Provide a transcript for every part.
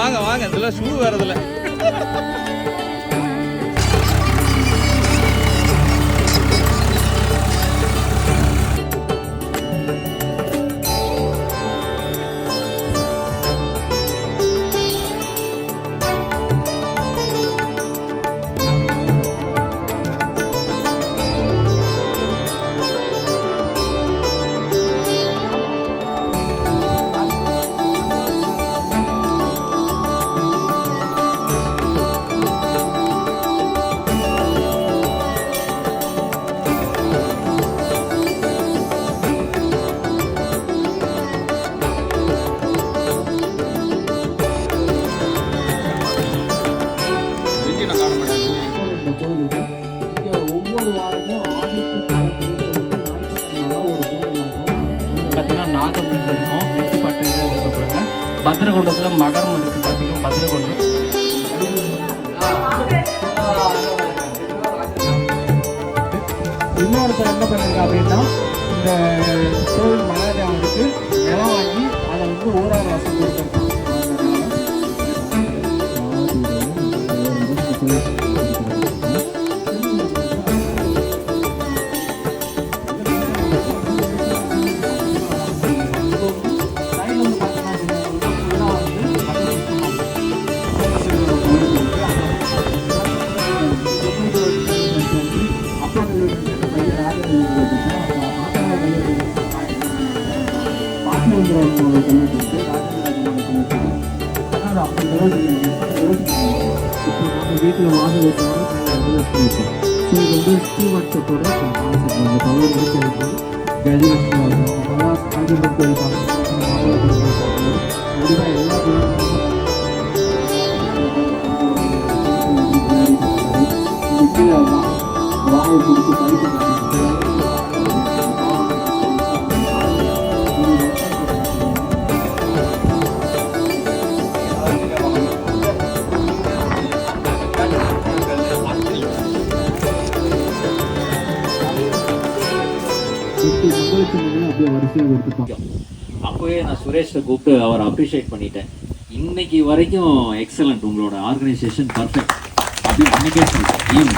வாங்க வாங்க இதெல்லாம் ஷூ வரதில்ல. பத்திரகுண்டத்தில் மகரம் இருக்குது. பார்த்தீங்கன்னா பத்திரகுண்டம் இன்னொருத்தர் என்ன பண்ணிருக்கா அப்படின்னா, இந்த கோவில் மகாதேவனுக்கு நிலம் வாங்கி அதை வந்து ஊராக வாசம் கொடுத்துருக்காங்க. வீட்டில் வாசல் வைக்கிறோம். ஸோ இது வந்து ஸ்ரீவட்சத்தோட கான்செப்ட் வந்து பலர் இருக்கிறது கஜலட்சுமி வரணும் பல காஞ்சிபுரம் கோயில் பார்க்கணும் கண்டிப்பாக எல்லா வாயை பிடிச்சி படிக்க அப்போவே நான் சுரேஷை கூப்பிட்டு அவரை அப்ரிஷியேட் பண்ணிட்டேன். இன்னைக்கு வரைக்கும் எக்ஸலண்ட், உங்களோட ஆர்கனைசேஷன் பர்ஃபெக்ட் அப்படின்னு அன்னைக்கே சொல்லிட்டேன்.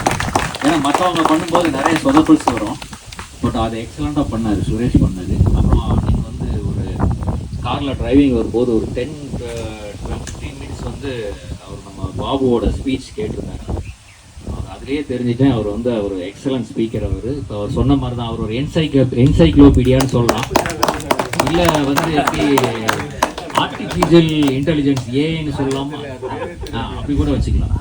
ஏன்னா மற்றவங்க பண்ணும்போது நிறைய சொதப்பல்ஸ் வரும், பட் அதை எக்ஸலண்ட்டாக பண்ணார் சுரேஷ் பண்ணது. அப்புறம் நீங்கள் வந்து ஒரு காரில் டிரைவிங் வரும்போது ஒரு 10-15 மினிட்ஸ் வந்து அவர் நம்ம பாபுவோட ஸ்பீச் கேட்டிருந்தார். அதுலேயே தெரிஞ்சுட்டேன் அவர் வந்து ஒரு எக்ஸலன்ட் ஸ்பீக்கர். அவர் இப்போ அவர் சொன்ன மாதிரி தான், அவர் ஒரு என்சைக்ளோபீடியான்னு சொல்லலாம், இல்லை வந்து எப்படி ஆர்டிஃபிஷியல் இன்டெலிஜென்ஸ் ஏன்னு சொல்லலாமா, அப்படி கூட வச்சுக்கலாம்.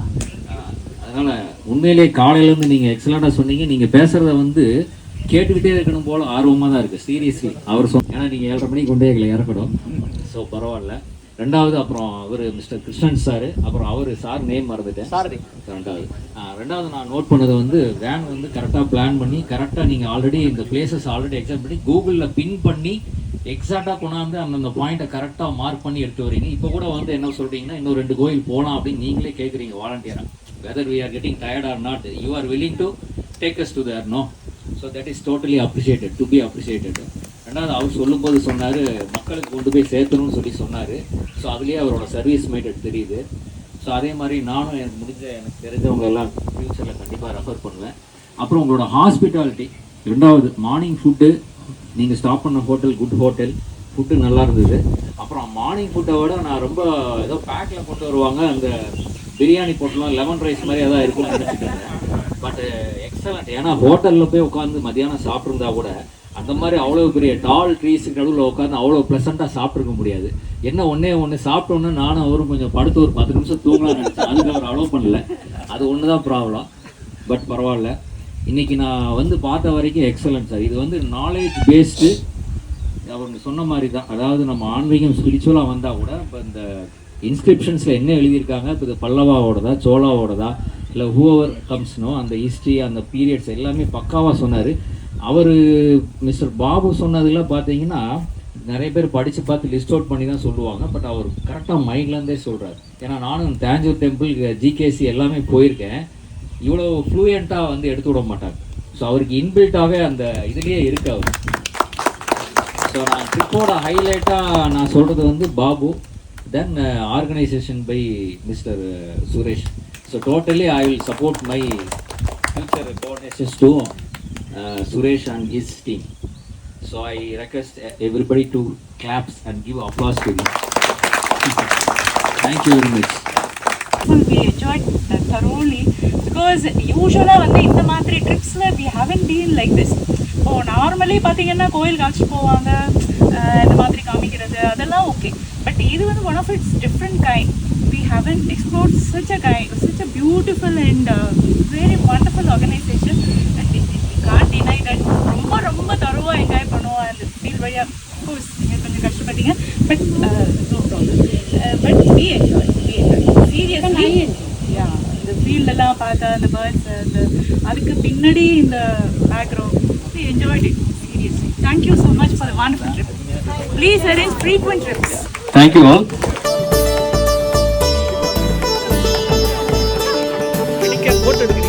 அதனால் உண்மையிலேயே காலையிலேருந்து நீங்கள் எக்ஸலண்ட்டாக சொன்னீங்க. நீங்கள் பேசுகிறத வந்து கேட்டுக்கிட்டே இருக்கணும் போல் ஆர்வமாக தான் இருக்குது. சீரியஸ்லி அவர் ஏன்னா நீங்கள் 7:30 மணிக்கு கொண்டே எங்களை இறக்கணும். ஸோ பரவாயில்ல. ரெண்டாவது அப்புறம் அவர் மிஸ்டர் கிருஷ்ணன் சார், அப்புறம் அவர் சார் நேம் மறந்துட்டேன். சாரதி. ரெண்டாவது நான் நோட் பண்ணது வந்து வேன் வந்து கரெக்டாக பிளான் பண்ணி கரெக்டாக நீங்கள் ஆல்ரெடி இந்த பிளேசஸ் ஆல்ரெடி எக்ஸாம் பண்ணி கூகுளில் பின் பண்ணி எக்ஸாக்டாக கொண்டாந்து அந்தந்த பாயிண்ட்டை கரெக்டாக மார்க் பண்ணி எடுத்து வரீங்க. இப்போ கூட வந்து என்ன சொல்கிறீங்கன்னா இன்னும் 2 கோயில் போகலாம் அப்படின்னு நீங்களே கேட்குறீங்க வாலண்டியராக. Whether we are getting tired or not, you are willing to take us to there, no? So that is totally appreciated, to be appreciated. ரெண்டாவது அவர் சொல்லும்போது சொன்னார் மக்களுக்கு கொண்டு போய் சேர்த்தணும்னு சொல்லி சொன்னார். ஸோ அதுலேயே அவரோட சர்வீஸ் மைண்டட் தெரியுது. ஸோ அதே மாதிரி நானும் எனக்கு தெரிஞ்சவங்க எல்லாம் ஃப்யூச்சரில் கண்டிப்பாக ரெஃபர் பண்ணுவேன். அப்புறம் உங்களோட ஹாஸ்பிட்டாலிட்டி, ரெண்டாவது மார்னிங் ஃபுட்டு, நீங்கள் ஸ்டாப் பண்ண ஹோட்டல் குட் ஹோட்டல், ஃபுட்டு நல்லா இருந்தது. அப்புறம் மார்னிங் ஃபுட்டை விட நான் ரொம்ப ஏதோ பேக்கில் கொண்டு வருவாங்க, அந்த பிரியாணி போட்டலாம் லெமன் ரைஸ் மாதிரி எதாவது இருக்கும்னு நினச்சிட்டேன். But excellent. ஏன்னா ஹோட்டலில் போய் உட்காந்து மத்தியானம் சாப்பிட்ருந்தா கூட அந்த மாதிரி அவ்வளோ பெரிய டால் ட்ரீஸுக்கு நடுவில் உட்காந்து அவ்வளோ ப்ளசண்ட்டாக சாப்பிட்ருக்க முடியாது. என்ன ஒன்று சாப்பிட்டோன்னு நானும் அவரும் கொஞ்சம் படுத்து ஒரு 10 நிமிஷம் தூங்கலாம்னு நினச்சேன். அதுக்கு அவர் அலோவ் பண்ணல. அது ஒன்று தான் ப்ராப்ளம். பட் பரவாயில்ல. இன்றைக்கி நான் வந்து பார்த்த வரைக்கும் எக்ஸலன்ட் சார். இது வந்து நாலேஜ் பேஸ்டு அவங்க சொன்ன மாதிரி தான். அதாவது நம்ம ஆன்மீகம் ஸ்பிரிச்சுவலாக வந்தால் கூட இப்போ இந்த இன்ஸ்கிரிப்ஷன்ஸில் என்ன எழுதியிருக்காங்க, இப்போ இது பல்லவாவோடதா சோழாவோடதா இல்லை ஹூவர் கம்ஸ்னோ அந்த ஹிஸ்ட்ரி அந்த பீரியட்ஸ் எல்லாமே பக்காவாக சொன்னார். அவர் மிஸ்டர் பாபு சொன்னதில் பார்த்தீங்கன்னா நிறைய பேர் படித்து பார்த்து லிஸ்ட் அவுட் பண்ணி தான் சொல்லுவாங்க. பட் அவர் கரெக்டாக மைண்ட்லேருந்தே சொல்கிறார். ஏன்னா நானும் தேஞ்சூர் டெம்பிள் ஜிகேசி எல்லாமே போயிருக்கேன். இவ்வளோ ஃப்ளூயண்ட்டாக வந்து எடுத்து விட மாட்டாங்க. ஸோ அவருக்கு இன்பில்ட்டாகவே அந்த இதுலேயே இருக்கு அவர். ஸோ நான் ட்ரிப்போட ஹைலைட்டாக நான் சொல்கிறது வந்து Babu, then organisation by mister Suresh. So totally I will support my future coordinations to Suresh and his team. So I request everybody to claps and give applause to me. Thank you very much. We enjoyed thoroughly because usually வந்து இந்த மாதிரி ட்ரிப்ஸ்ல we haven't been like this. இப்போ normally பார்த்தீங்கன்னா கோயில் காட்சி போவாங்க, இந்த மாதிரி காமிக்கிறது அதெல்லாம் ஓகே. பட் இது வந்து one of its different kind. We haven't explored such a beautiful and very wonderful organization. can't deny that ரொம்ப ரொம்ப தரோவா என்ஜாய் பண்ணுவோம். அந்த ஃபீல் வழியாக கோர்ஸ் நீங்கள் கொஞ்சம் கஷ்டப்பட்டீங்க. But no problem. But we enjoy seriously. Yeah இந்த ஃபீல்டெல்லாம் பார்த்தா அந்த பேர்ட்ஸ் அந்த அதுக்கு பின்னாடி இந்த background we enjoyed it seriously. Thank you so much for the wonderful trip. Please arrange frequent trips. Thank you all. போட்டு